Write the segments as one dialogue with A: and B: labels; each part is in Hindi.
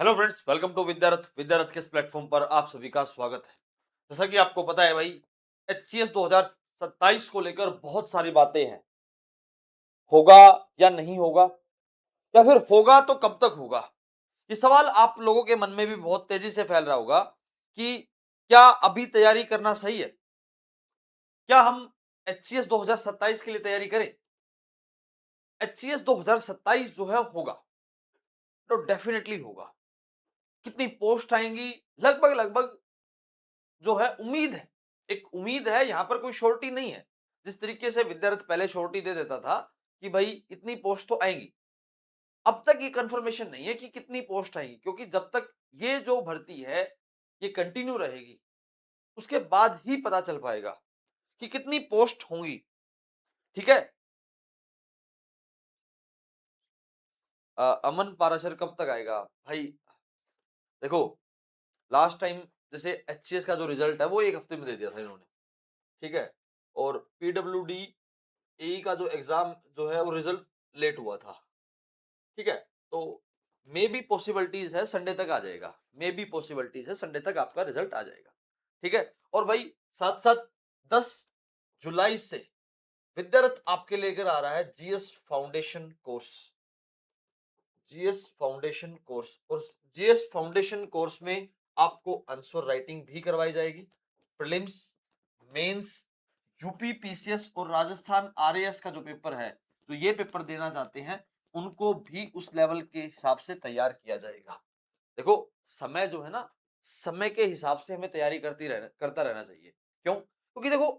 A: हेलो फ्रेंड्स, वेलकम टू विद्यारथ के इस प्लेटफॉर्म पर आप सभी का स्वागत है। जैसा कि आपको पता है भाई, एचसीएस 2027 को लेकर बहुत सारी बातें हैं। होगा या नहीं होगा, या फिर होगा तो कब तक होगा? ये सवाल आप लोगों के मन में भी बहुत तेजी से फैल रहा होगा कि क्या अभी तैयारी करना सही है? क्या हम एचसीएस 2027 के लिए तैयारी करें? एचसीएस 2027 जो है होगा, तो डेफिनेटली होगा। कितनी पोस्ट आएंगी? लगभग लगभग जो है उम्मीद है, एक उम्मीद है, यहां पर कोई श्योरिटी नहीं है। जिस तरीके से विद्यार्थी पहले श्योरिटी दे देता था कि भाई इतनी पोस्ट तो आएंगी, अब तक ये कंफर्मेशन नहीं है कि कितनी पोस्ट आएंगी, क्योंकि जब तक ये जो भर्ती है ये कंटिन्यू रहेगी, उसके बाद ही पता चल पाएगा कि कितनी पोस्ट होंगी। ठीक है। अमन पाराशर कब तक आएगा भाई? देखो, लास्ट टाइम जैसे एचसीएस का जो रिजल्ट है वो एक हफ्ते में दे दिया था इन्होंने। ठीक है। और पीडब्ल्यूडी एई का जो एग्जाम जो है वो रिजल्ट लेट हुआ था। ठीक है। तो मे बी पॉसिबिलिटीज है संडे तक आ जाएगा, मे बी पॉसिबिलिटीज है संडे तक आपका रिजल्ट आ जाएगा। ठीक है। और भाई साथ साथ 10 जुलाई से विद्यारथ आपके लेकर आ रहा है GS foundation course. GS foundation course, और जीएस फाउंडेशन कोर्स में आपको आंसर राइटिंग भी करवाई जाएगी। प्रीलिम्स, मेंस, यूपी पीसीएस और राजस्थान आरएएस का जो पेपर है, तो ये पेपर देना चाहते हैं उनको भी उस लेवल के हिसाब से तैयार किया जाएगा। देखो, समय जो है ना, समय के हिसाब से हमें तैयारी करता रहना चाहिए। क्यों? क्योंकि देखो,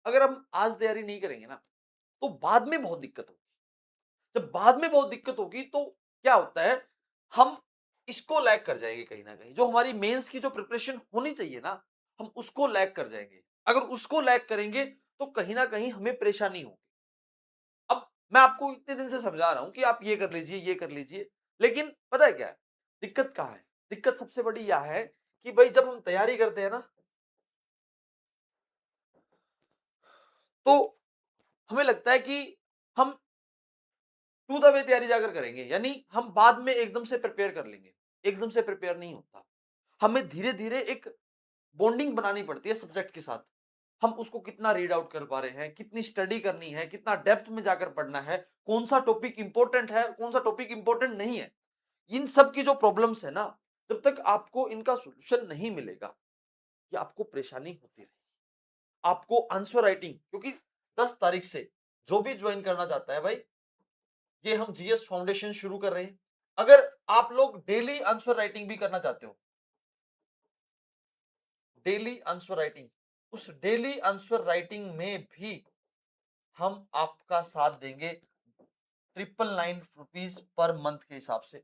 A: अगर हम आज तैयारी नहीं करेंगे ना, तो बाद में बहुत दिक्कत होगी। जब बाद में बहुत दिक्कत होगी तो क्या होता है, हम इसको लैग कर जाएंगे कहीं ना कहीं। जो हमारी मेंस की जो प्रिपरेशन होनी चाहिए ना, हम उसको लैग कर जाएंगे। अगर उसको लैग करेंगे तो कहीं ना कहीं हमें परेशानी होगी। अब मैं आपको इतने दिन से समझा रहा हूं कि आप ये कर लीजिए, ये कर लीजिए, लेकिन पता है क्या है दिक्कत? कहां है दिक्कत? सबसे बड़ी यह है कि भाई जब हम तैयारी करते हैं ना, तो हमें लगता है कि हम टू द वे तैयारी जाकर करेंगे, यानी हम बाद में एकदम से प्रिपेयर कर लेंगे। एकदम से प्रिपेयर नहीं होता। हमें धीरे धीरे एक बॉन्डिंग बनानी पड़ती है सब्जेक्ट के साथ। हम उसको कितना रीड आउट कर पा रहे हैं, कितनी स्टडी करनी है, कितना डेप्थ में जाकर पढ़ना है, कौन सा टॉपिक इंपॉर्टेंट है, कौन सा टॉपिक इंपॉर्टेंट नहीं है। इन सब की जो प्रॉब्लम्स है ना, जब तक आपको इनका सॉल्यूशन नहीं मिलेगा, ये आपको परेशानी होती रहेगी। आपको आंसर राइटिंग, क्योंकि 10 तारीख से जो भी ज्वाइन करना चाहता है भाई, ये हम जीएस फाउंडेशन शुरू कर रहे हैं। अगर आप लोग डेली आंसर राइटिंग भी करना चाहते हो, डेली आंसर राइटिंग, उस डेली आंसर राइटिंग में भी हम आपका साथ देंगे 999 रुपीज पर मंथ के हिसाब से।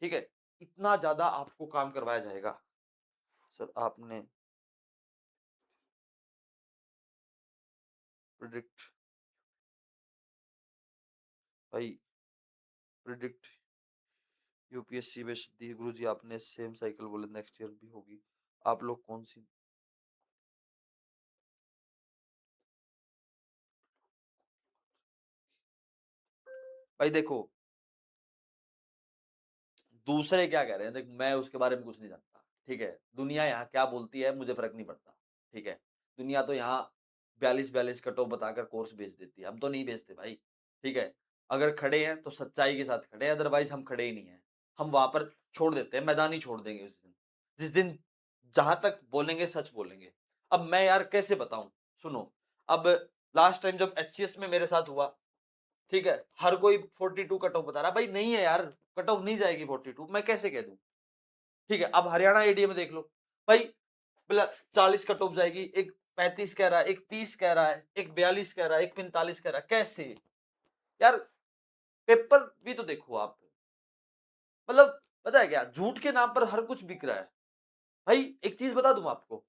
A: ठीक है। इतना ज्यादा आपको काम करवाया जाएगा। सर आपने प्रिडिक्ट, भाई प्रिडिक्ट यूपीएससी में दी गुरु जी, आपने सेम साइकिल बोले नेक्स्ट ईयर भी होगी। आप लोग कौन सी? भाई देखो, दूसरे क्या कह रहे हैं, देख मैं उसके बारे में कुछ नहीं जानता। ठीक है। दुनिया यहाँ क्या बोलती है मुझे फर्क नहीं पड़ता। ठीक है। दुनिया तो यहाँ 42 कट ऑफ बताकर कोर्स भेज देती है, हम तो नहीं भेजते भाई। ठीक है। अगर खड़े हैं तो सच्चाई के साथ खड़े हैं, अदरवाइज हम खड़े ही नहीं है। हम वहां पर छोड़ देते हैं, मैदान ही छोड़ देंगे उस दिन, जिस दिन जहां तक बोलेंगे सच बोलेंगे। अब मैं यार कैसे बताऊं? सुनो, अब लास्ट टाइम जब एचसीएस में मेरे साथ हुआ, ठीक है, हर कोई 42 कट ऑफ बता रहा, भाई नहीं है यार, कट ऑफ नहीं जाएगी 42, मैं कैसे कह दूं? ठीक है। अब हरियाणा एडीए में देख लो भाई, बोला 40 कट ऑफ जाएगी, एक 35 कह रहा है, एक 30 कह रहा है, एक 42 कह रहा है, एक 45 कह रहा है। कैसे यार? पेपर भी तो देखो आप। मतलब पता है क्या, झूठ के नाम पर हर कुछ बिक रहा है। भाई एक चीज बता दूं आपको,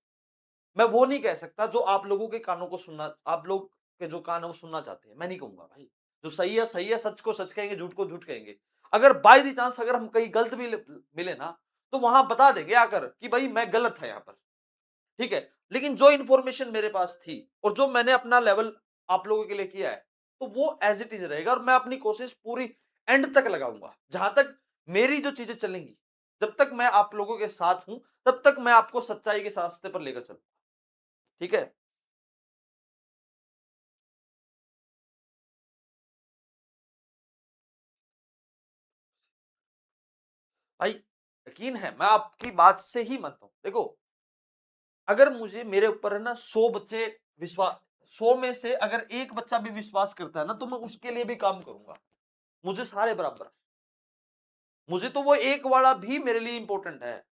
A: मैं वो नहीं कह सकता जो आप लोगों के कानों को सुनना, आप लोग के जो कान है वो सुनना चाहते हैं, मैं नहीं कहूंगा भाई। जो सही है सही है, सच को सच कहेंगे, झूठ को झूठ कहेंगे। अगर बाय द चांस अगर हम कहीं गलत भी मिले ना, तो वहां बता देंगे आकर कि भाई मैं गलत था यहाँ पर। ठीक है। लेकिन जो इन्फॉर्मेशन मेरे पास थी और जो मैंने अपना लेवल आप लोगों के लिए किया है, तो वो एज इट इज रहेगा, और मैं अपनी कोशिश पूरी एंड तक लगाऊंगा। जहां तक मेरी जो चीजें चलेंगी, जब तक मैं आप लोगों के साथ हूं तब तक मैं आपको सच्चाई के रास्ते पर लेकर चलूंगा, ठीक है। भाई यकीन है मैं आपकी बात से ही मानता हूं। देखो अगर मुझे मेरे ऊपर है ना 100 बच्चे विश्वास, 100 में से अगर एक बच्चा भी विश्वास करता है ना तो मैं उसके लिए भी काम करूंगा। मुझे सारे बराबर, मुझे तो वो एक वाला भी मेरे लिए इंपॉर्टेंट है।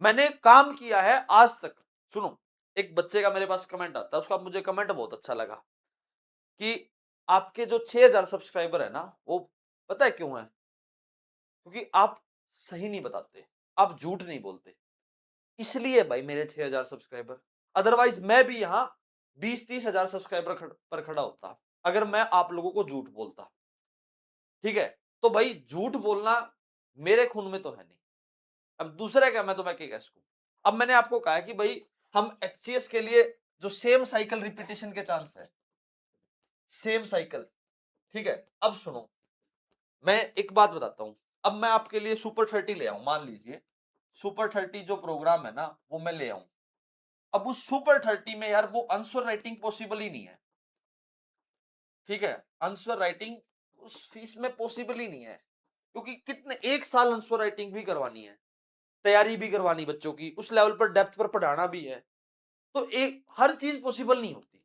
A: मैंने काम किया है आज तक। सुनो, एक बच्चे का मेरे पास कमेंट आता है, उसका मुझे कमेंट बहुत अच्छा लगा कि आपके जो 6000 सब्सक्राइबर है ना वो पता है क्यों है? क्योंकि आप सही नहीं बताते, आप झूठ नहीं बोलते, इसलिए भाई मेरे 6000 सब्सक्राइबर। अदरवाइज मैं भी यहां 20-30 हजार सब्सक्राइबर पर खड़ा होता अगर मैं आप लोगों को झूठ बोलता, ठीक है। तो भाई झूठ बोलना मेरे खून में तो है नहीं। अब दूसरा क्या, मैं तुम्हें क्या कह सकूं। अब मैंने आपको कहा है कि भाई हम एचसीएस के लिए जो सेम साइकिल रिपीटेशन के चांस है, सेम साइकिल, ठीक है। अब सुनो, मैं एक बात बताता हूं। अब मैं आपके लिए सुपर 30 ले आऊं, मान लीजिए सुपर 30 जो प्रोग्राम है ना वो मैं ले आऊं। अब उस सुपर 30 में यार वो आंसर राइटिंग पॉसिबल ही नहीं है, ठीक है। आंसर राइटिंग उस फीस में पॉसिबल ही नहीं है, क्योंकि कितने एक साल आंसर राइटिंग भी करवानी है, तैयारी भी करवानी बच्चों की, उस लेवल पर डेप्थ पर पढ़ाना भी है, तो एक हर चीज पॉसिबल नहीं होती,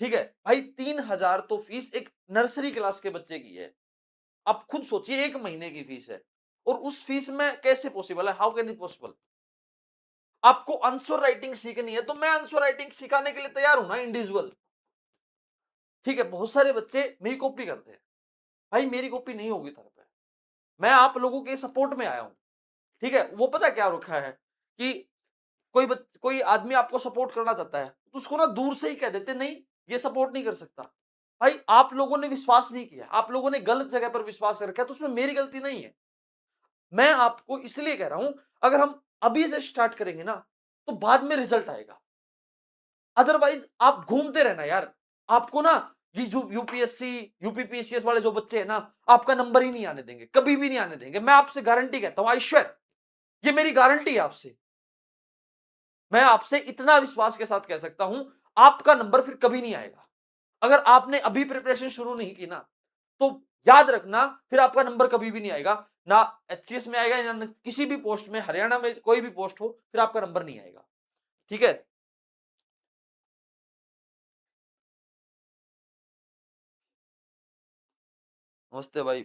A: ठीक है। भाई 3000 तो फीस एक नर्सरी क्लास के बच्चे की है। आप खुद सोचिए, एक महीने की फीस है और उस फीस में कैसे पॉसिबल है? How can it possible? आपको आंसर राइटिंग सीखनी है तो मैं आंसर राइटिंग सिखाने के लिए तैयार हूं ना, इंडिविजुअल, ठीक है। बहुत सारे बच्चे मेरी कॉपी करते हैं, भाई मेरी कॉपी नहीं होगी तरफ पे, मैं आप लोगों के सपोर्ट में आया हूं, ठीक है। वो पता क्या रखा है कि कोई आदमी आपको सपोर्ट करना चाहता है तो उसको ना दूर से ही कह देते नहीं ये सपोर्ट नहीं कर सकता। भाई आप लोगों ने विश्वास नहीं किया, आप लोगों ने गलत जगह पर विश्वास रखा है, तो उसमें मेरी गलती नहीं है। मैं आपको इसलिए कह रहा हूं अगर हम अभी से स्टार्ट करेंगे ना तो बाद में रिजल्ट आएगा। अदरवाइज आप घूमते रहना यार, आपको ना ये जो यूपीएससी यूपीपीसीएस वाले जो बच्चे हैं ना आपका नंबर ही नहीं आने देंगे, कभी भी नहीं आने देंगे। मैं आपसे गारंटी कहता हूं, आई श्योर, ये मेरी गारंटी है आपसे। मैं आपसे इतना विश्वास के साथ कह सकता हूं आपका नंबर फिर कभी नहीं आएगा। अगर आपने अभी प्रिपरेशन शुरू नहीं की ना तो याद रखना फिर आपका नंबर कभी भी नहीं आएगा, ना एचसीएस में आएगा ना किसी भी पोस्ट में, हरियाणा में कोई भी पोस्ट हो फिर आपका नंबर नहीं आएगा, ठीक है। नमस्ते भाई।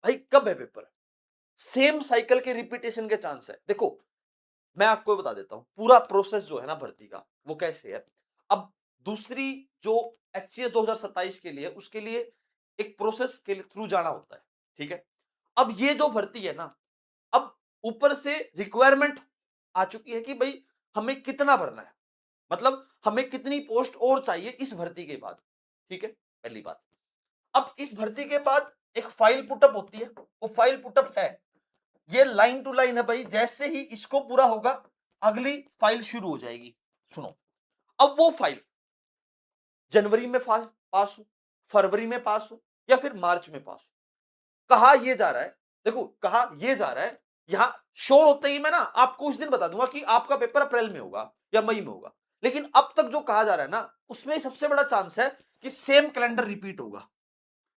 A: भाई कब है पेपर? सेम साइकिल के रिपीटेशन के चांस है। देखो मैं आपको बता देता हूं पूरा प्रोसेस जो है ना भर्ती का वो कैसे है। अब दूसरी जो एचसीएस 2027 के लिए, उसके लिए एक प्रोसेस के थ्रू जाना होता है, ठीक है। अब ये जो भर्ती है ना, अब ऊपर से रिक्वायरमेंट आ चुकी है कि भाई हमें कितना भरना है, मतलब हमें कितनी पोस्ट और चाहिए इस भर्ती के बाद, ठीक है, पहली बात। अब इस भर्ती के बाद एक फाइल पुटअप होती है, वो फाइल पुटअप है, ये लाइन टू लाइन है भाई, जैसे ही इसको पूरा होगा अगली फाइल शुरू हो जाएगी। सुनो, अब वो फाइल जनवरी में पास हो, फरवरी में पास हो या फिर मार्च में पास हो, कहा ये जा रहा है, देखो कहा ये जा रहा है, यहां श्योर होते ही मैं ना आपको उस दिन बता दूंगा कि आपका पेपर अप्रैल में होगा या मई में होगा। लेकिन अब तक जो कहा जा रहा है ना उसमें सबसे बड़ा चांस है कि सेम कैलेंडर रिपीट होगा।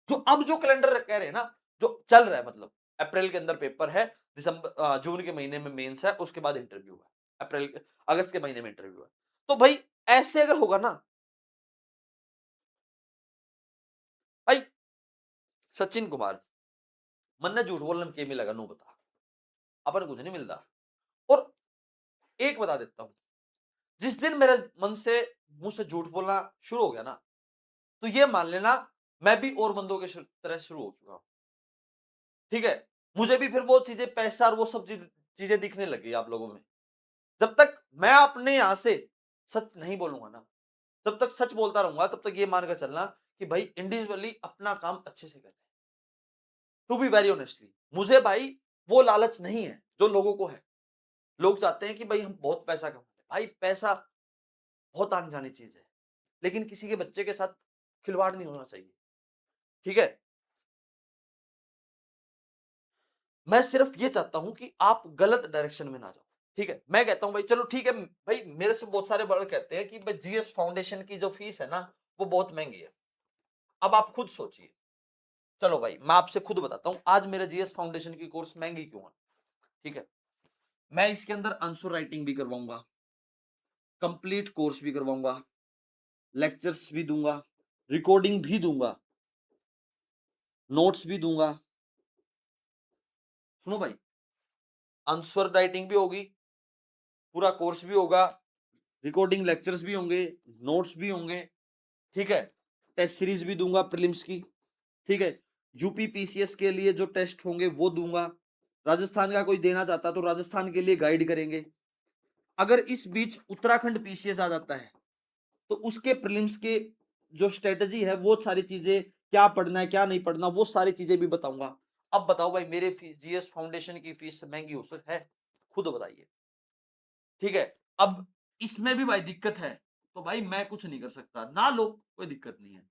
A: जो अब जो कैलेंडर कह रहे हैं ना, जो चल रहा है, मतलब अप्रैल के अंदर पेपर है, दिसंबर जून के महीने में मेंस है, उसके बाद इंटरव्यू है, अगस्त के महीने में इंटरव्यू है। तो भाई ऐसे अगर होगा ना भाई, सचिन कुमार मन ने झूठ बोलने में के मिलेगा नो बता, अपन कुछ नहीं मिलता। और एक बता देता हूं, जिस दिन मेरे मन से मुंह से झूठ बोलना शुरू हो गया ना तो ये मान लेना मैं भी और बंदों के तरह शुरू हो चुका हूं, ठीक है। मुझे भी फिर वो चीजें, पैसा और वो सब चीजें दिखने लगी आप लोगों में। जब तक मैं अपने यहां से सच नहीं बोलूंगा ना, जब तक सच बोलता रहूंगा तब तक ये मानकर चलना कि भाई इंडिविजुअली अपना काम अच्छे से करें। टू बी वेरी ऑनेस्टली, मुझे भाई वो लालच नहीं है जो लोगों को है। लोग चाहते हैं कि भाई हम बहुत पैसा कमाए, भाई पैसा बहुत आने जानी चीज है, लेकिन किसी के बच्चे के साथ खिलवाड़ नहीं होना चाहिए, ठीक है। मैं सिर्फ ये चाहता हूं कि आप गलत डायरेक्शन में ना जाओ, ठीक है। मैं कहता हूं भाई चलो ठीक है भाई, मेरे से बहुत सारे बड़े कहते हैं कि भाई जीएस फाउंडेशन की जो फीस है ना वो बहुत महंगी है। अब आप खुद सोचिए, चलो भाई मैं आपसे खुद बताता हूं आज मेरे जीएस फाउंडेशन की कोर्स महंगी क्यों है, ठीक है। मैं इसके अंदर आंसर राइटिंग भी करवाऊंगा, कंप्लीट कोर्स भी करवाऊंगा, लेक्चर्स भी दूंगा, रिकॉर्डिंग भी दूंगा, नोट्स भी दूंगा। सुनो भाई, आंसर राइटिंग भी होगी, पूरा कोर्स भी होगा, रिकॉर्डिंग लेक्चर्स भी होंगे, नोट्स भी होंगे, ठीक है। टेस्ट सीरीज भी दूंगा प्रीलिम्स की, ठीक है। यूपी पीसीएस के लिए जो टेस्ट होंगे वो दूंगा। राजस्थान का कोई देना चाहता तो राजस्थान के लिए गाइड करेंगे। अगर इस बीच उत्तराखंड पीसीएस आ जाता है तो उसके प्रीलिम्स के जो स्ट्रेटजी है वो सारी चीजें, क्या पढ़ना है क्या नहीं पढ़ना, वो सारी चीजें भी बताऊंगा। अब बताओ भाई मेरे जीएस फाउंडेशन की फीस महंगी हो सकती है? खुद बताइए, ठीक है। अब इसमें भी भाई दिक्कत है तो भाई मैं कुछ नहीं कर सकता, ना लो कोई दिक्कत नहीं है।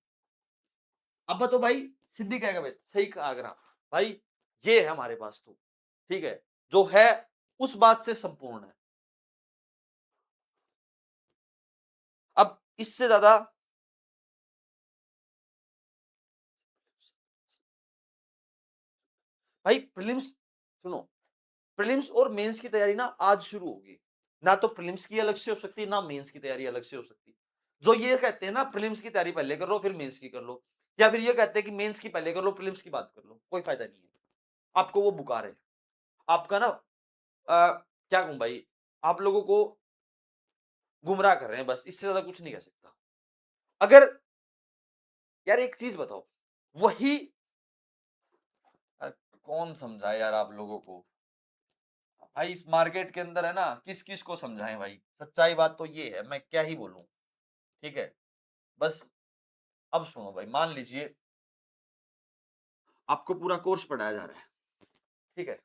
A: अब तो भाई सिद्धि कहेगा भाई सही कहा आगरा भाई, ये है हमारे पास तो, ठीक है, जो है उस बात से संपूर्ण है। अब इससे ज्यादा भाई प्रीलिम्स, सुनो, प्रीलिम्स और मेंस की तैयारी ना आज शुरू होगी। ना तो प्रीलिम्स की अलग से हो सकती ना मेंस की तैयारी अलग से हो सकती। जो ये कहते हैं ना प्रीलिम्स की तैयारी पहले कर लो फिर मेंस की कर लो, या फिर ये कहते हैं कि मेंस की पहले कर लो प्रीलिम्स की बात कर लो, कोई फायदा नहीं है। आपको वो बुका रहे, आपका ना क्या कहूं भाई, आप लोगों को गुमराह कर रहे हैं, बस इससे ज्यादा कुछ नहीं कह सकता। अगर यार एक चीज बताओ, वही कौन समझाए यार आप लोगों को, भाई इस मार्केट के अंदर है ना किस किस को समझाएं भाई, सच्चाई बात तो ये है, मैं क्या ही बोलूं, ठीक है। बस अब सुनो भाई, मान लीजिए आपको पूरा कोर्स पढ़ाया जा रहा है, ठीक है।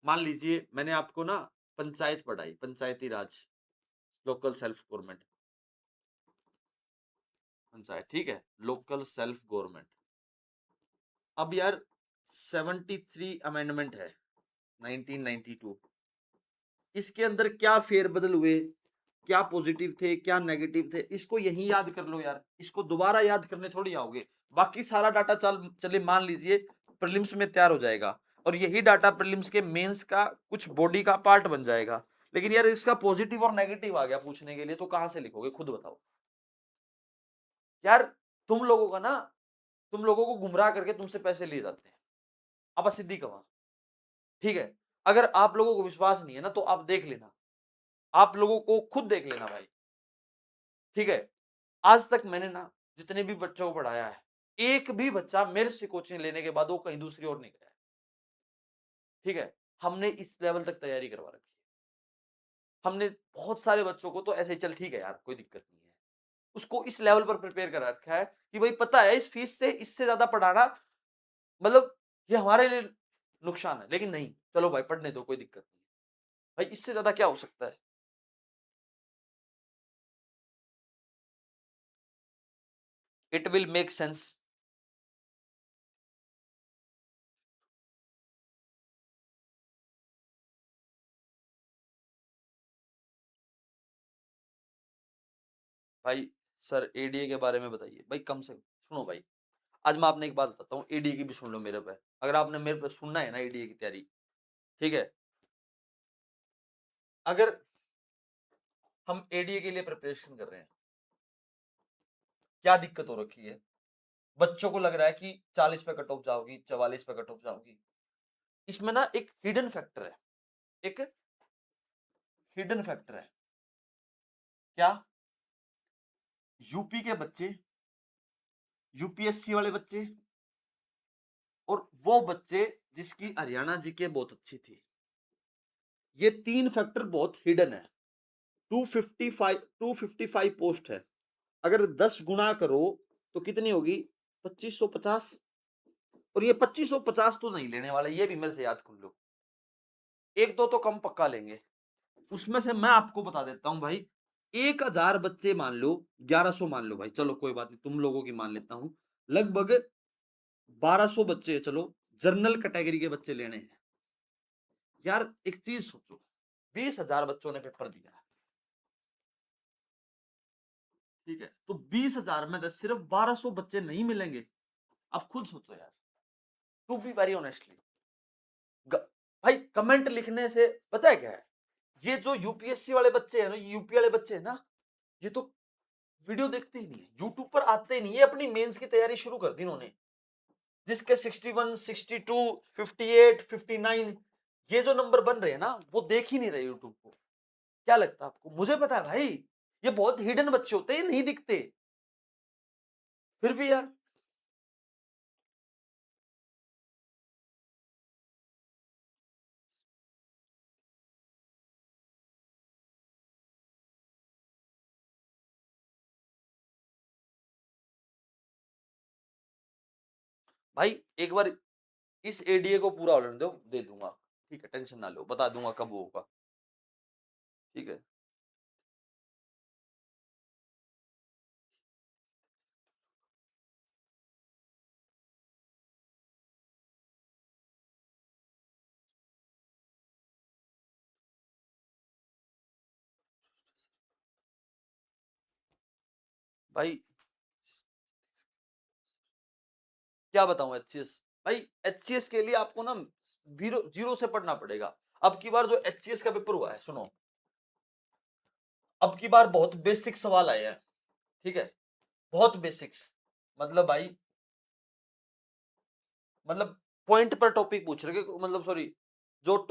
A: मान लीजिए मैंने आपको ना पंचायत पढ़ाई, पंचायती राज, लोकल सेल्फ गवर्नमेंट, पंचायत, ठीक है, लोकल सेल्फ गवर्नमेंट। अब यार 73 अमेंडमेंट है 1992, इसके अंदर क्या फेरबदल हुए, क्या पॉजिटिव थे क्या नेगेटिव थे, इसको यही याद कर लो यार, इसको दोबारा याद करने थोड़ी आओगे। बाकी सारा डाटा चले मान लीजिए प्रीलिम्स में तैयार हो जाएगा और यही डाटा प्रीलिम्स के मेंस का कुछ बॉडी का पार्ट बन जाएगा, लेकिन यार इसका पॉजिटिव और नेगेटिव आ गया पूछने के लिए तो कहां से लिखोगे, खुद बताओ यार। तुम लोगों का ना, तुम लोगों को गुमराह करके तुमसे पैसे लिए जाते हैं, अब सिद्धि कमा, ठीक है। अगर आप लोगों को विश्वास नहीं है ना तो आप देख लेना, आप लोगों को खुद देख लेना भाई, ठीक है। आज तक मैंने ना जितने भी बच्चों को पढ़ाया है, एक भी बच्चा मेरे से कोचिंग लेने के बाद वो कहीं दूसरी ओर नहीं गया, ठीक है। हमने इस लेवल तक तैयारी करवा रखी है, हमने बहुत सारे बच्चों को तो ऐसे ही चल ठीक है यार कोई दिक्कत नहीं है, उसको इस लेवल पर प्रिपेयर करा रखा है कि भाई पता है इस फीस से इससे ज्यादा पढ़ाना मतलब ये हमारे लिए नुकसान है, लेकिन नहीं चलो भाई पढ़ने दो कोई दिक्कत नहीं, भाई इससे ज्यादा क्या हो सकता है। It will make sense. भाई सर एडीए के बारे में बताइए भाई, कम से सुनो भाई, आज मैं आपने एक बात बताता हूँ, एडीए की भी सुन लो मेरे पे, अगर आपने मेरे पे सुनना है ना एडीए की तैयारी, ठीक है। अगर हम एडीए के लिए प्रिपरेशन कर रहे हैं, क्या दिक्कत हो रखी है, बच्चों को लग रहा है कि 40 पे कट ऑफ जाओगी 44 पे कट ऑफ जाओगी, इसमें ना एक हिडन फैक्टर है, एक हिडन फैक्टर है, क्या, यूपी के बच्चे, यूपीएससी वाले बच्चे, और वो बच्चे जिसकी हरियाणा जीके बहुत अच्छी थी, ये तीन फैक्टर बहुत हिडन है। 255 पोस्ट है, अगर 10 गुना करो तो कितनी होगी, 2550, और ये 2550 तो नहीं लेने वाले, ये भी मेरे से याद कर लो, एक दो तो कम पक्का लेंगे। उसमें से मैं आपको बता देता हूं भाई, 1000 बच्चे मान लो, 1100 मान लो भाई, चलो कोई बात नहीं, तुम लोगों की मान लेता हूं, लगभग 1200 बच्चे, चलो जनरल कैटेगरी के बच्चे लेने हैं। यार एक चीज सोचो, 20,000 बच्चों ने पेपर दिया, ठीक है, तो 20,000 में सिर्फ 1200 बच्चे नहीं मिलेंगे। आप खुद सोचो यार, टू बी वेरी ऑनेस्टली, भाई कमेंट लिखने से पता है क्या है, ये जो यूपीएससी वाले बच्चे हैं ना, यूपी वाले बच्चे हैं ना, ये तो वीडियो देखते ही नहीं है, यूट्यूब पर आते ही नहीं, ये अपनी मेंस की तैयारी शुरू कर दी इन्होंने, जिसके 61, 62, 58, 59 ये जो नंबर बन रहे हैं ना, वो देख ही नहीं रहे यूट्यूब को। क्या लगता है आपको? मुझे पता है भाई, ये बहुत हिडन बच्चे होते हैं, नहीं दिखते, फिर भी यार भाई एक बार इस एडीए को पूरा होने दो, दे दूंगा, ठीक है, टेंशन ना लो, बता दूंगा कब होगा, ठीक है। भाई क्या बताऊं, एचसीएस, भाई एचसीएस के लिए आपको ना जीरो जीरो से पढ़ना पड़ेगा। अब की बार जो एचसीएस का पेपर हुआ है, सुनो, अब की बार बहुत बेसिक सवाल आए हैं, ठीक है, बहुत बेसिक्स, मतलब भाई, मतलब पॉइंट पर टॉपिक पूछ रहे हैं, मतलब सॉरी, जो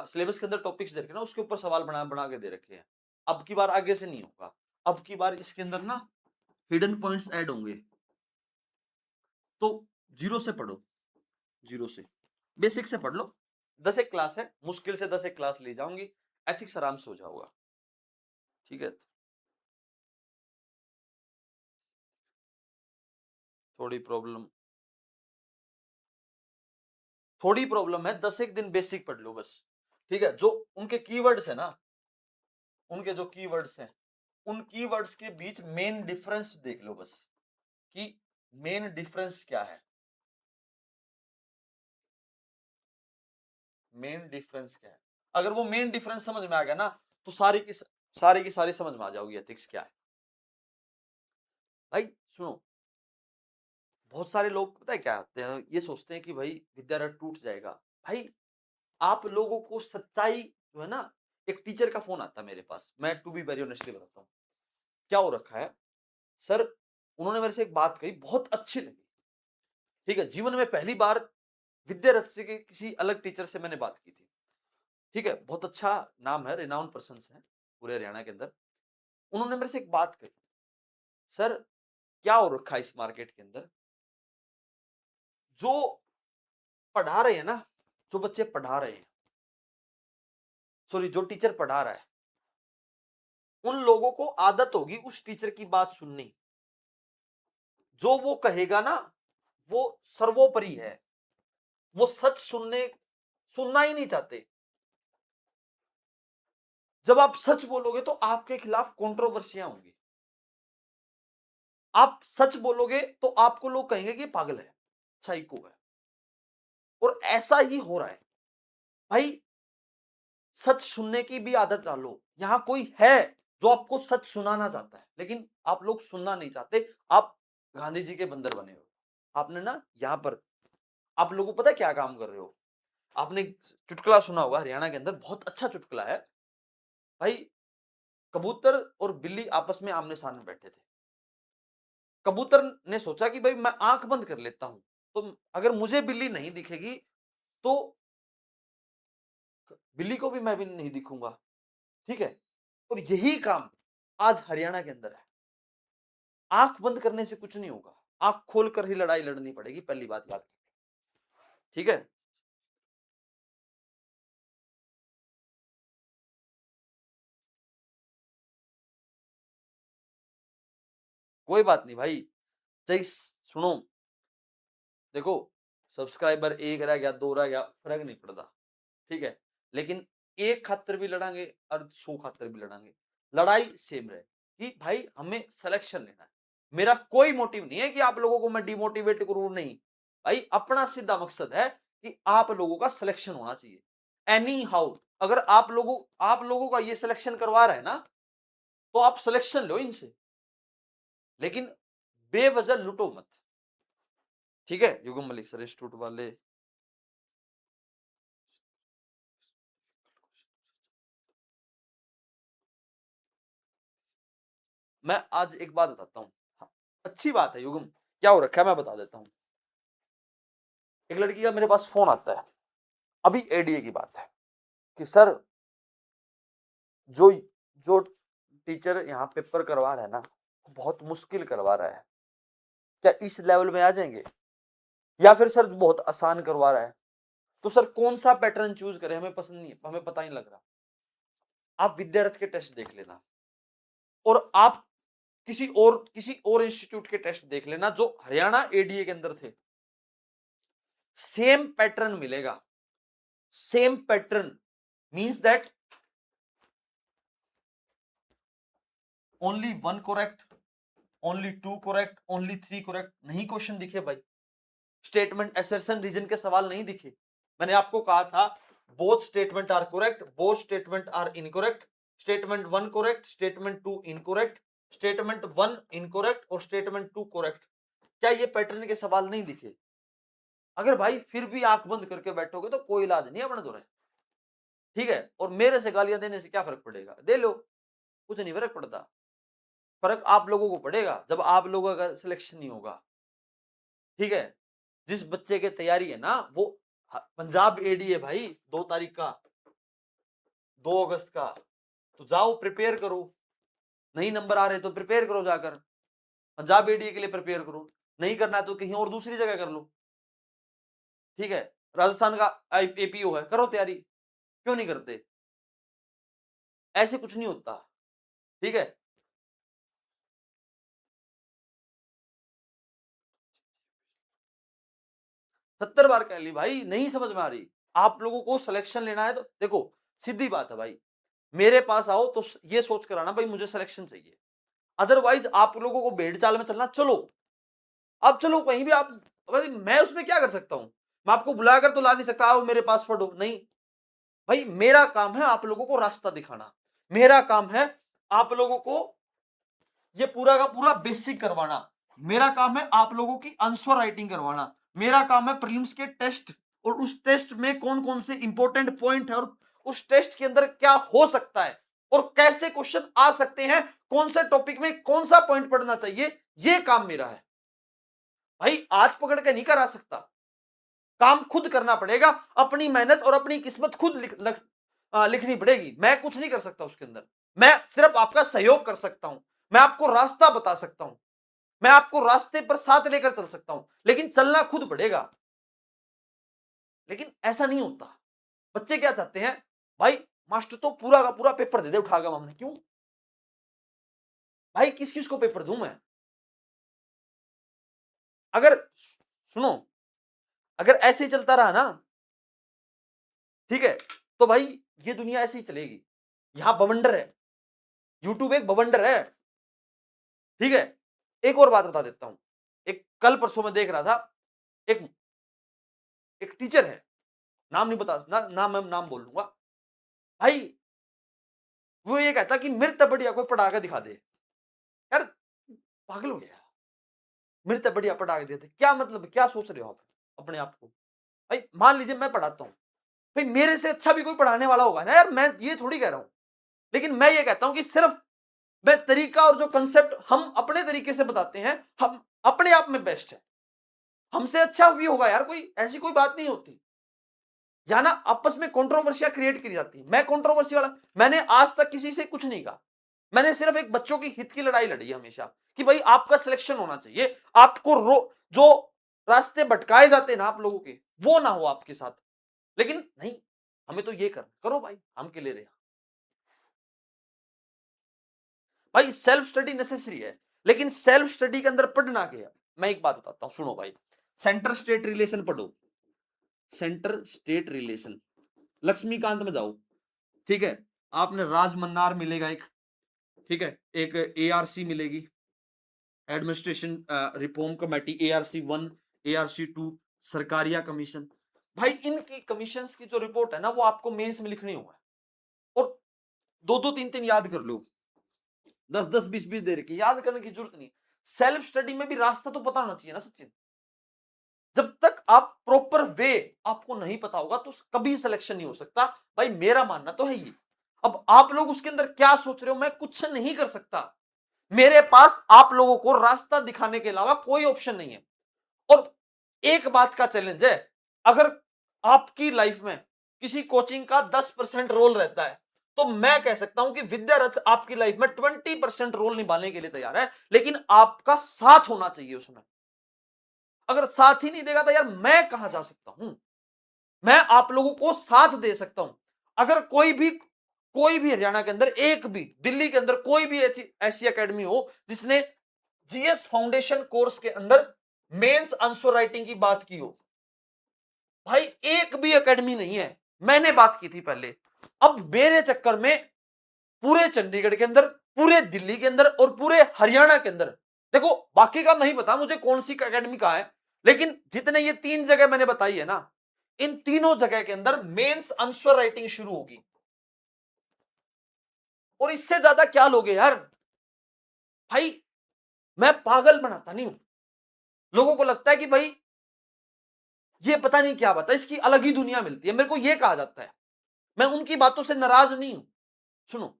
A: सिलेबस के अंदर टॉपिक्स दे रखे हैं ना, उसके ऊपर सवाल बना बना के दे रखे हैं। अब की बार आगे से नहीं होगा, अब की बार इसके अंदर ना हिडन पॉइंट्स ऐड होंगे, तो जीरो से पढ़ो, जीरो से, बेसिक से पढ़ लो, 10 एक क्लास है, मुश्किल से 10 एक क्लास ली जाऊंगी, एथिक्स आराम से हो जाओगा, ठीक है। थोड़ी प्रॉब्लम, थोड़ी प्रॉब्लम है, 10 एक दिन बेसिक पढ़ लो बस, ठीक है, जो उनके कीवर्ड्स है ना, उनके जो कीवर्ड्स हैं, उन कीवर्ड्स के बीच मेन डिफरेंस देख लो बस, कि मेन डिफरेंस क्या है, मेन डिफरेंस क्या है, अगर वो मेन डिफरेंस समझ में आ गया ना, तो सारी की सारी समझ में आ जाओगी एथिक्स क्या है। भाई सुनो, बहुत सारे लोग पता है क्या आते हैं, ये सोचते हैं कि भाई विद्यारथ टूट जाएगा। भाई आप लोगों को सच्चाई जो है ना, एक टीचर का फोन आता है मेरे पास, मैं टू बी वेरी ऑनेस्टली बताता हूँ क्या हो रखा है सर, उन्होंने मेरे से एक बात कही, बहुत अच्छी लगी, ठीक है, जीवन में पहली बार विद्यारथ से के किसी अलग टीचर से मैंने बात की थी, ठीक है, बहुत अच्छा नाम है, रिनाउंड पर्सन है पूरे हरियाणा के अंदर। उन्होंने मेरे से एक बात कही, सर क्या हो रखा है इस मार्केट के अंदर, जो पढ़ा रहे हैं ना, जो बच्चे पढ़ा रहे हैं, सॉरी जो टीचर पढ़ा रहा है, उन लोगों को आदत होगी उस टीचर की बात सुननी, जो वो कहेगा ना वो सर्वोपरि है, वो सच सुनना ही नहीं चाहते। जब आप सच बोलोगे तो आपके खिलाफ कंट्रोवर्सियां होंगी, आप सच बोलोगे तो आपको लोग कहेंगे कि पागल है, साइको है, और ऐसा ही हो रहा है। भाई सच सुनने की भी आदत डालो, यहां कोई है जो आपको सच सुनाना चाहता है, लेकिन आप लोग सुनना नहीं चाहते, आप गांधी जी के बंदर बने हो। आपने ना यहां पर, आप लोगों को पता है क्या काम कर रहे हो, आपने चुटकुला सुना होगा हरियाणा के अंदर, बहुत अच्छा चुटकुला है भाई, कबूतर और बिल्ली आपस में आमने सामने बैठे थे, कबूतर ने सोचा कि भाई मैं आंख बंद कर लेता हूं, तो अगर मुझे बिल्ली नहीं दिखेगी तो बिल्ली को भी मैं भी नहीं दिखूंगा, ठीक है, और यही काम आज हरियाणा के अंदर है। आंख बंद करने से कुछ नहीं होगा, आंख खोलकर ही लड़ाई लड़नी पड़ेगी, पहली बात याद रखना, ठीक है। कोई बात नहीं भाई, चाहिए सुनो, देखो सब्सक्राइबर एक रह गया, दो रह गया, फर्क नहीं पड़ता, ठीक है, लेकिन एक खातर भी लड़ांगे और 100 खातर भी लड़ांगे, लड़ाई सेम रहे कि भाई हमें सिलेक्शन लेना है। मेरा कोई मोटिव नहीं है कि आप लोगों को मैं डिमोटिवेट करूं, नहीं भाई, अपना सीधा मकसद है कि आप लोगों का सिलेक्शन होना चाहिए एनी हाउ। अगर आप लोगों का ये सिलेक्शन करवा रहे हैं ना, तो आप सिलेक्शन लो इनसे, लेकिन बेवजह लूटो मत। ठीक है युगम मलिक सर, इंस्टीट्यूट वाले। मैं आज एक बात बताता हूं, हाँ, अच्छी बात है युगम, क्या हो रखा है मैं बता देता हूं। एक लड़की का मेरे पास फोन आता है, अभी एडीए की बात है कि सर जो जो टीचर यहाँ पेपर करवा रहा है ना, बहुत मुश्किल करवा रहा है, क्या इस लेवल में आ जाएंगे, या फिर सर बहुत आसान करवा रहा है, तो सर कौन सा पैटर्न चूज करें, हमें पसंद नहीं, हमें पता नहीं लग रहा। आप विद्यारथ के टेस्ट देख लेना, और आप किसी और इंस्टीट्यूट के टेस्ट देख लेना जो हरियाणा एडीए के अंदर थे, सेम पैटर्न मिलेगा। Same pattern means that only 1 correct, only 2 correct, only 3 correct नहीं क्वेश्चन दिखे भाई। स्टेटमेंट असर्शन रीजन के सवाल नहीं दिखे। मैंने आपको कहा था both statement are correct, both statement are incorrect, statement 1 correct, statement 2 incorrect, statement 1 incorrect और स्टेटमेंट 2 करेक्ट। क्या ये पैटर्न के सवाल नहीं दिखे? अगर भाई फिर भी आंख बंद करके बैठोगे तो कोई इलाज नहीं अपने दौरे, ठीक है। और मेरे से गालियां देने से क्या फर्क पड़ेगा, दे लो, कुछ नहीं फर्क पड़ता। फर्क आप लोगों को पड़ेगा जब आप लोगों का सिलेक्शन नहीं होगा, ठीक है। जिस बच्चे की तैयारी है ना, वो पंजाब एडी है भाई 2 तारीख का, 2 अगस्त का, तो जाओ प्रिपेयर करो। नहीं नंबर आ रहे तो प्रिपेयर करो, जाकर पंजाब एडी के लिए प्रिपेयर करो। नहीं करना है तो कहीं और दूसरी जगह कर लो, ठीक है। राजस्थान का एपीओ है, करो तैयारी, क्यों नहीं करते? ऐसे कुछ नहीं होता, ठीक है। 70 बार कह ली भाई, नहीं समझ में आ रही। आप लोगों को सिलेक्शन लेना है तो देखो, सीधी बात है भाई, मेरे पास आओ तो ये सोच कर आना भाई मुझे सिलेक्शन चाहिए। अदरवाइज आप लोगों को भेड़ चाल में चलना, चलो अब चलो कहीं भी आप, भाई मैं उसमें क्या कर सकता हूं? मैं आपको बुलाकर तो ला नहीं सकता, आओ मेरे पास पढ़ो, नहीं भाई। मेरा काम है आप लोगों को रास्ता दिखाना, मेरा काम है आप लोगों को ये पूरा का पूरा बेसिक करवाना, मेरा काम है आप लोगों की आंसर राइटिंग करवाना, मेरा काम है प्रीलिम्स के टेस्ट, और उस टेस्ट में कौन कौन से इंपॉर्टेंट पॉइंट है, और उस टेस्ट के अंदर क्या हो सकता है, और कैसे क्वेश्चन आ सकते हैं, कौन से टॉपिक में कौन सा पॉइंट पढ़ना चाहिए, ये काम मेरा है भाई। आज पकड़ के नहीं करा सकता, काम खुद करना पड़ेगा, अपनी मेहनत और अपनी किस्मत खुद लिखनी पड़ेगी। मैं कुछ नहीं कर सकता उसके अंदर, मैं सिर्फ आपका सहयोग कर सकता हूं, मैं आपको रास्ता बता सकता हूं, मैं आपको रास्ते पर साथ लेकर चल सकता हूं, लेकिन चलना खुद पड़ेगा। लेकिन ऐसा नहीं होता। बच्चे क्या चाहते हैं भाई, मास्टर तो पूरा का पूरा पेपर दे दे उठाकर हमने, क्यों भाई, किस किस को पेपर दूं मैं? अगर सुनो, अगर ऐसे ही चलता रहा ना, ठीक है, तो भाई ये दुनिया ऐसे ही चलेगी। यहां बवंडर है, यूट्यूब एक बवंडर है, ठीक है। एक और बात बता देता हूं, एक कल परसों में देख रहा था, एक एक टीचर है, नाम नहीं बता ना, नाम मैं नाम बोल लूंगा भाई। वो ये कहता कि मेरे तब बढ़िया कोई पढ़ा के दिखा दे। यार पागल हो गया, मेरे तब बढ़िया पढ़ा के दे दे, क्या मतलब, क्या सोच रहे हो आप अपने आप को? भाई मान लीजिए मैं पढ़ाता हूं, भाई मेरे से अच्छा भी कोई पढ़ाने वाला होगा ना यार, मैं ये थोड़ी कह रहा हूं, लेकिन मैं ये कहता हूं कि सिर्फ मैं तरीका और जो कंसेप्ट हम अपने तरीके से बताते हैं, हम अपने आप में बेस्ट है, हमसे अच्छा भी होगा यार कोई, ऐसी कोई बात नहीं होती। या ना आपस में कंट्रोवर्सियां क्रिएट की जाती है, मैं कंट्रोवर्सी वाला, मैंने आज तक किसी से कुछ नहीं कहा, मैंने सिर्फ एक बच्चों की हित की लड़ाई लड़ी है हमेशा, कि भाई आपका सिलेक्शन होना चाहिए, आपको जो रास्ते भटकाए जाते हैं ना आप लोगों के, वो ना हो आपके साथ। लेकिन नहीं, हमें तो ये करो भाई, हम के ले रहे हैं भाई। सेल्फ स्टडी नेसेसरी है, लेकिन सेल्फ स्टडी के अंदर पढ़ना क्या है? मैं एक बात बताता हूं, सुनो भाई। सेंटर स्टेट रिलेशन पढ़ो, सेंटर स्टेट रिलेशन, लक्ष्मीकांत में जाओ, ठीक है। आपने राज मन्नार मिलेगा एक, ठीक है, एक ARC मिलेगी, administration reform committee, ARC 1, ARC 2, Sarkaria commission. भाई इनकी कमीशंस की जो रिपोर्ट है ना वो आपको मेंस में लिखनी होगा, और 2-2 3-3 याद कर लो, 10-10 20-20 दे रखी, याद करने की जरूरत नहीं। सेल्फ स्टडी में भी रास्ता तो पता होना चाहिए ना सचिन। जब तक आप प्रॉपर वे आपको नहीं पता होगा तो कभी सिलेक्शन नहीं हो सकता। भाई मेरा मानना तो है ये। अब आप लोग उसके अंदर क्या सोच रहे हो मैं कुछ नहीं कर सकता, मेरे पास आप लोगों को रास्ता दिखाने के अलावा कोई ऑप्शन नहीं है। और एक बात का चैलेंज है, अगर आपकी लाइफ में किसी कोचिंग का 10% रोल रहता है तो मैं कह सकता हूं कि विद्यारथ आपकी लाइफ में 20% रोल निभाने के लिए तैयार है, लेकिन आपका साथ होना चाहिए उसमें। अगर साथ ही नहीं देगा तो यार मैं कहां जा सकता हूं। मैं आप लोगों को साथ दे सकता हूं। अगर कोई भी हरियाणा के अंदर, एक भी दिल्ली के अंदर कोई भी ऐसी एकेडमी हो जिसने जीएस फाउंडेशन कोर्स के अंदर मेंस आंसर राइटिंग की बात की हो, भाई एक भी एकेडमी नहीं है। मैंने बात की थी पहले। अब मेरे चक्कर में पूरे चंडीगढ़ के अंदर, पूरे दिल्ली के अंदर और पूरे हरियाणा के अंदर, देखो बाकी का नहीं पता मुझे कौन सी एकेडमी का है, लेकिन जितने ये 3 जगह मैंने बताई है ना, इन तीनों जगह के अंदर मेंस आंसर राइटिंग शुरू होगी। और इससे ज्यादा क्या लोगे यार। भाई मैं पागल बनाता नहीं हूं, लोगों को लगता है कि भाई ये पता नहीं क्या बात है, इसकी अलग ही दुनिया मिलती है, मेरे को ये कहा जाता है। मैं उनकी बातों से नाराज नहीं हूं। सुनो,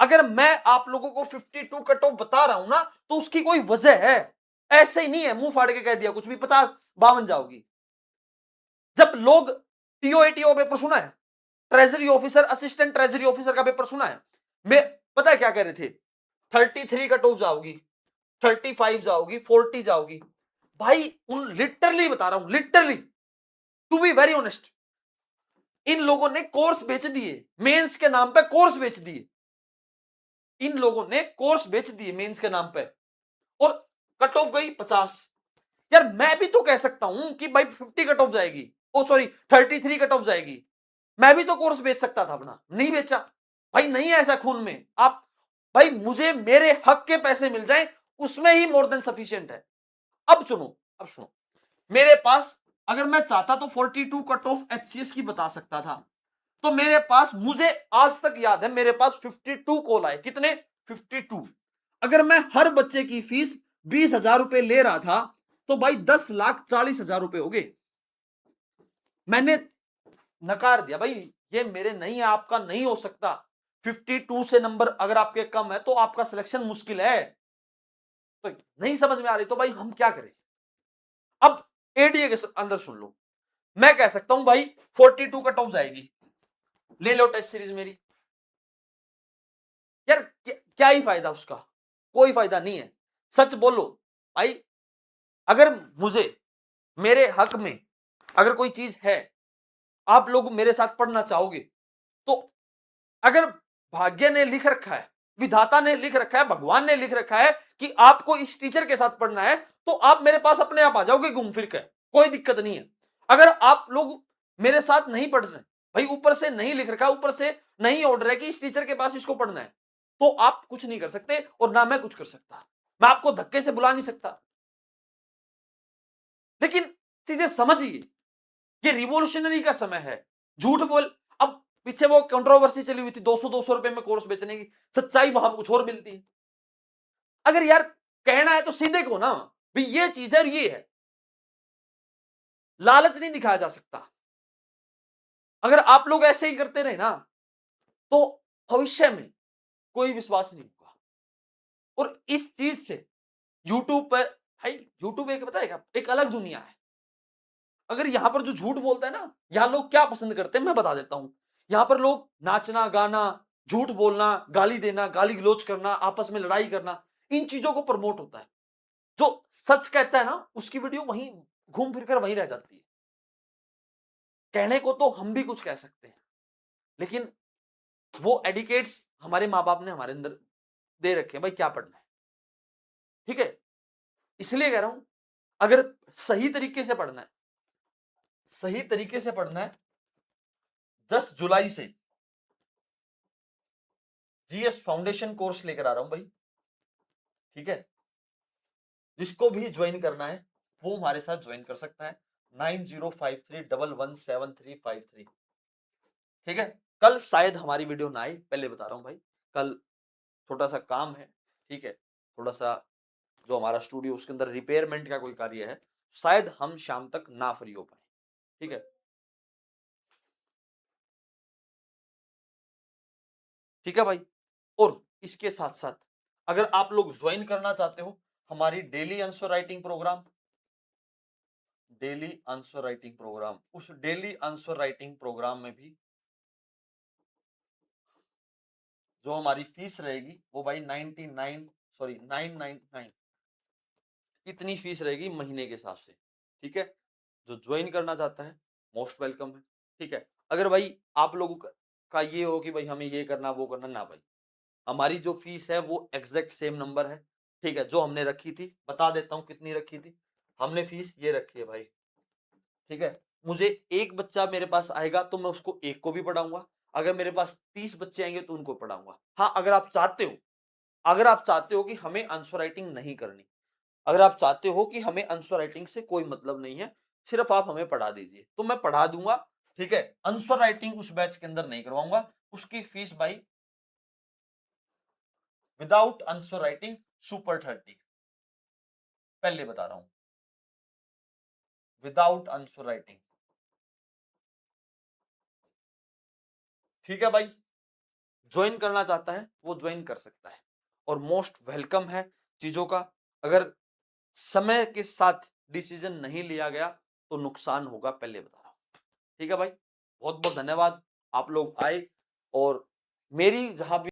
A: अगर मैं आप लोगों को 52 कट ऑफ बता रहा हूं ना तो उसकी कोई वजह है, ऐसे ही नहीं है मुंह फाड़ के कह दिया कुछ भी 50-52 जाओगी। जब लोग TOATO पेपर सुना है, treasury officer, assistant treasury officer का पेपर सुना है, मैं पता है क्या कह रहे थे, 33 कट ऑफ जाओगी, 35 जाओगी, 40 जाओगी। भाई उन लिटरली बता रहा हूं, literally to be very honest, इन लोगों ने कोर्स बेच दिए, मेंस के नाम पे कोर्स बेच दिए। इन लोगों ने कोर्स बेच दिए मेंस के नाम पे, और कट ऑफ गई 50। यार मैं भी तो कह सकता हूं कि भाई 50 कट ऑफ जाएगी, ओ सॉरी 33 कट ऑफ जाएगी, मैं भी तो कोर्स बेच सकता था अपना, नहीं बेचा। भाई नहीं है ऐसा खून में। आप भाई मुझे मेरे हक के पैसे मिल जाएं उसमें ही मोर देन सफिशिएंट है। अब सुनो, अब सुनो, मेरे पास अगर मैं चाहता तो 42 कट ऑफ HCS की बता सकता था, तो मेरे पास, मुझे आज तक याद है मेरे पास 52 कॉल आए। कितने? 52। अगर मैं हर बच्चे की फीस 20,000 रुपए ले रहा था तो भाई 10,40,000 रुपए हो गए। मैंने नकार दिया, भाई ये मेरे नहीं है, आपका नहीं हो सकता। 52 से नंबर अगर आपके कम है तो आपका सिलेक्शन मुश्किल है। तो नहीं समझ में आ रही तो भाई हम क्या करें। अब ADA के अंदर सुन लो, मैं कह सकता हूं भाई 42 कट ऑफ जाएगी, ले लो टेस्ट सीरीज मेरी। यार क्या ही फायदा उसका, कोई फायदा नहीं है। सच बोलो भाई, अगर मुझे मेरे हक में अगर कोई चीज है, आप लोग मेरे साथ पढ़ना चाहोगे, तो अगर भाग्य ने लिख रखा है, विधाता ने लिख रखा है, भगवान ने लिख रखा है कि आपको इस टीचर के साथ पढ़ना है, तो आप मेरे पास अपने आप आ जाओगे घूम फिर के, कोई दिक्कत नहीं है। अगर आप लोग मेरे साथ नहीं पढ़ रहे, भाई ऊपर से नहीं लिख रखा, ऊपर से नहीं ऑर्डर है कि इस टीचर के पास इसको पढ़ना है, तो आप कुछ नहीं कर सकते और ना मैं कुछ कर सकता। मैं आपको धक्के से बुला नहीं सकता। लेकिन चीजें समझिए, ये रिवॉल्यूशनरी का समय है। झूठ बोल, अब पीछे वो कंट्रोवर्सी चली हुई थी 200-200 रुपए में कोर्स बेचने की, सच्चाई वहां कुछ और मिलती है। अगर यार कहना है तो सीधे को ना, भी ये चीज है और ये है, लालच नहीं दिखाया जा सकता। अगर आप लोग ऐसे ही करते रहे ना तो भविष्य में कोई विश्वास नहीं होगा। और इस चीज से यूट्यूब पर, भाई यूट्यूब एक बताएगा एक अलग दुनिया है। अगर यहां पर जो झूठ बोलता है ना, यहां लोग क्या पसंद करते हैं मैं बता देता हूं। यहां पर लोग नाचना गाना, झूठ बोलना, गाली देना, गाली गलौज करना, आपस में लड़ाई करना, इन चीजों को प्रमोट होता है। जो सच कहता है ना उसकी वीडियो वहीं घूम फिर कर वहीं रह जाती है। कहने को तो हम भी कुछ कह सकते हैं, लेकिन वो एडिकेट्स हमारे माँ बाप ने हमारे अंदर दे रखे हैं, भाई क्या पढ़ना है, ठीक है। इसलिए कह रहा हूं, अगर सही तरीके से पढ़ना है, सही तरीके से पढ़ना है, 10 जुलाई से जीएस फाउंडेशन कोर्स लेकर आ रहा हूं भाई, ठीक है। जिसको भी ज्वाइन करना है वो हमारे साथ ज्वाइन कर सकता है, 9053117353, ठीक है। कल शायद हमारी वीडियो ना आए, पहले बता रहा हूं भाई, कल छोटा सा काम है, ठीक है, थोड़ा सा जो हमारा स्टूडियो उसके अंदर रिपेयरमेंट का कोई कार्य है, शायद हम शाम तक ना फ्री हो पाए, ठीक है, ठीक है भाई। और इसके साथ साथ अगर आप लोग ज्वाइन करना चाहते हो हमारी daily answer writing programme, daily answer writing programme, उस डेली आंसर राइटिंग प्रोग्राम में भी जो हमारी फीस रहेगी वो भाई 999 इतनी फीस रहेगी महीने के हिसाब से, ठीक है। जो ज्वाइन करना चाहता है मोस्ट वेलकम है, ठीक है। अगर भाई आप लोगों का ये हो कि भाई हमें ये करना वो करना, ना भाई, हमारी जो फीस है वो एग्जैक्ट सेम नंबर है, ठीक है, जो हमने रखी थी, बता देता हूँ कितनी रखी थी। हमने फीस ये रखी है भाई, ठीक है। मुझे एक बच्चा मेरे पास आएगा तो मैं उसको एक को भी पढ़ाऊंगा, अगर मेरे पास 30 बच्चे आएंगे तो उनको पढ़ाऊंगा। हाँ, अगर आप चाहते हो, अगर आप चाहते हो कि हमें आंसर राइटिंग नहीं करनी, अगर आप चाहते हो कि हमें आंसर राइटिंग से कोई मतलब नहीं है, सिर्फ आप हमें पढ़ा दीजिए, तो मैं पढ़ा दूंगा, ठीक है। आंसर राइटिंग उस बैच के अंदर नहीं करवाऊंगा, उसकी फीस भाई विदाउट आंसर राइटिंग सुपर 30, पहले बता रहा हूं, विदाउट आंसर राइटिंग, ठीक है भाई। ज्वाइन करना चाहता है वो ज्वाइन कर सकता है, और मोस्ट वेलकम है चीजों का। अगर समय के साथ डिसीजन नहीं लिया गया तो नुकसान होगा, पहले बता रहा हूं, ठीक है भाई। बहुत बहुत धन्यवाद, आप लोग आए, और मेरी जहां भी